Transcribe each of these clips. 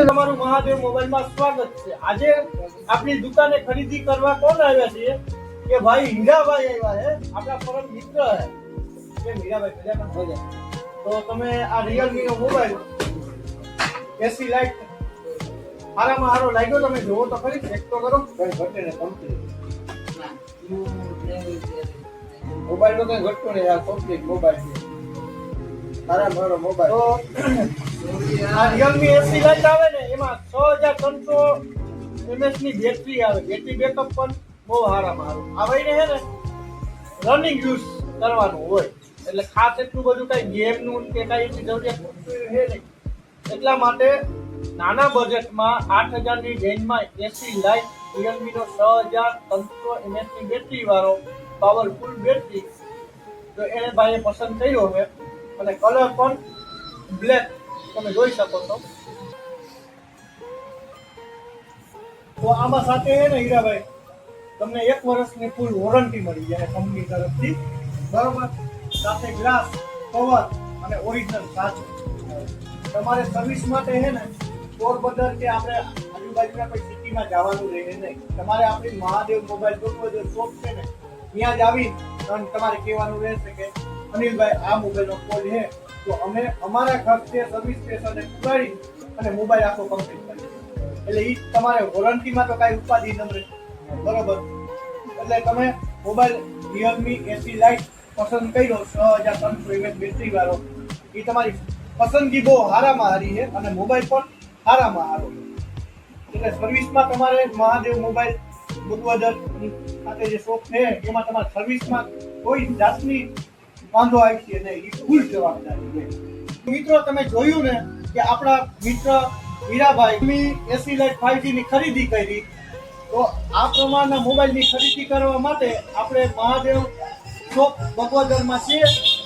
તમારું મહાદેવ મોબાઈલમાં સ્વાગત છે। આજે આપણી દુકાને ખરીદી કરવા કોણ આવ્યા છે કે ભાઈ હીરાભાઈ આવ્યા છે, આપણા પરમ મિત્ર છે હીરાભાઈ ભેગા પણ થઈ જાય। તો તમે આ Realme નો મોબાઈલ એસી લાઈટ હારામાં હારો લાગ્યો, તમે જોવો તો ખરી, ચેક તો કરો, કઈ ઘટે ને કમ્પ્લીટ મોબાઈલ નો કઈ ઘટતો નહીં, આ કમ્પ્લીટ મોબાઈલ છે, હારામાં હારો મોબાઈલ। તો આ Realme એસી લાઈટ આવે ને એમાં 6300 mAh ની બેટરી આવે, બેટરી બેકઅપ પણ બહુ હારામાં હારું આવે ને, હે ને રનિંગ યુઝ કરવાનું હોય એટલે ખાસ એટલું બધું કઈ ગેમ નું કે કઈ એની જરૂરિયાત છે નહીં, એટલા માટે નાના બજેટમાં 8000 ની રેન્જમાં એસી લાઈટ Realme નો 6300 mAh ની બેટરી વાળો પાવરફુલ બેટરી તો એને ભાઈએ પસંદ કર્યો છે અને કલર પણ બ્લેક તમે જોઈ શકો છો। તો આમાં સાથે હે ને હીરાભાઈ તમને 1 વર્ષની ફૂલ વોરંટી મળી જાય કંપની તરફથી, બરોબર, સાથે ગ્લાસ કવર અને ઓરિજિનલ સાચું। તમારે સર્વિસ માટે હે ને પોરબંદર કે આપણે આજુબાજુના કોઈ સિટીમાં જવાનું રહે નહીં, તમારે આપણી મહાદેવ મોબાઈલ જે શોપ છે ને ત્યાં જ આવી અને તમારે કહેવાનું રહેશે કે અનિલભાઈ આ મોબાઈલનો કોલ છે તો અમે અમારા ખર્ચે સર્વિસ સ્ટેશને પુરાડી અને મોબાઈલ આખો કમ્પ્લીટ કરી, એટલે એ તમારે વોરંટીમાં તો કાંઈ ઉપાધિ ન રહે, બરોબર। એટલે તમે મોબાઈલ Realme એસી લાઈટ પસંદ કર્યો 6300 mAh બેટરી વાળો, એ તમારી પસંદગી બહુ હારામાં હારી છે અને મોબાઈલ પણ હારામાં હારો, એટલે સર્વિસમાં તમારે મહાદેવ મોબાઈલ બુધવાદર ખાતે જે શોપ છે એમાં તમારે સર્વિસમાં કોઈ જાતની વાંધો આવી છે નહીં, એ ફૂલ જવાબદારી છે। મિત્રો તમે જોયું ને કે આપણા મિત્ર હીરાભાઈ એસી લાઈટ 5G ની ખરીદી કરી, તો આ પ્રમાણના મોબાઈલની ખરીદી કરવા માટે આપણે મહાદેવ શોપ બગવાદરમાં છે,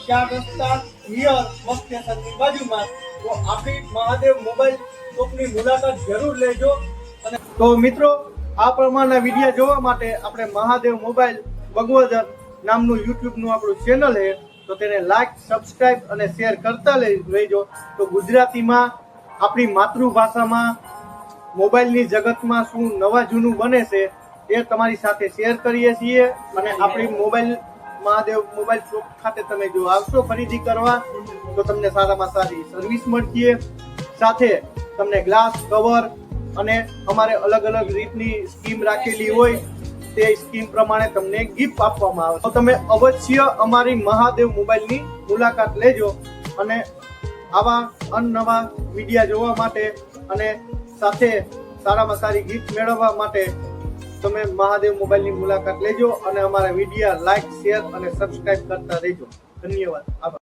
4 રસ્તા નિયર બસ સ્ટેશનની બાજુમાં, તો આપણી મહાદેવ મોબાઈલ શોપની મુલાકાત જરૂર લેજો। અને તો મિત્રો આ પ્રમાણના વિડીયો જોવા માટે આપણે મહાદેવ મોબાઈલ બગવાદર નામનું YouTube નું આપણું ચેનલ છે, તો તેને લાઈક, સબસ્ક્રાઇબ અને શેર કરતા રહેજો। તો ગુજરાતીમાં આપણી માતૃભાષામાં મોબાઈલની જગતમાં શું નવા જૂનું બને છે એ તમારી સાથે શેર કરીએ છીએ, અને આપણી મોબાઈલ મહાદેવ મોબાઈલ શોપ ખાતે તમે જો આવશો ખરીદી કરવા તો તમને સારામાં સારી સર્વિસ મળશે, સાથે તમને ગ્લાસ કવર અને અમારે અલગ અલગ રીતની સ્કીમ રાખેલી હોય તે સ્કીમ પ્રમાણે તમને ગિફ્ટ આપવામાં આવે, તો તમે અવશ્ય અમારી મહાદેવ મોબાઈલની મુલાકાત લેજો। અને આવા અનનવા વિડીયા જોવા માટે અને સાથે સારામાં સારી ગિફ્ટ મેળવવા માટે તમે મહાદેવ મોબાઈલની મુલાકાત લેજો અને અમારા વિડીયા લાઈક, શેર અને સબસ્ક્રાઇબ કરતા રહેજો। ધન્યવાદ, આભાર।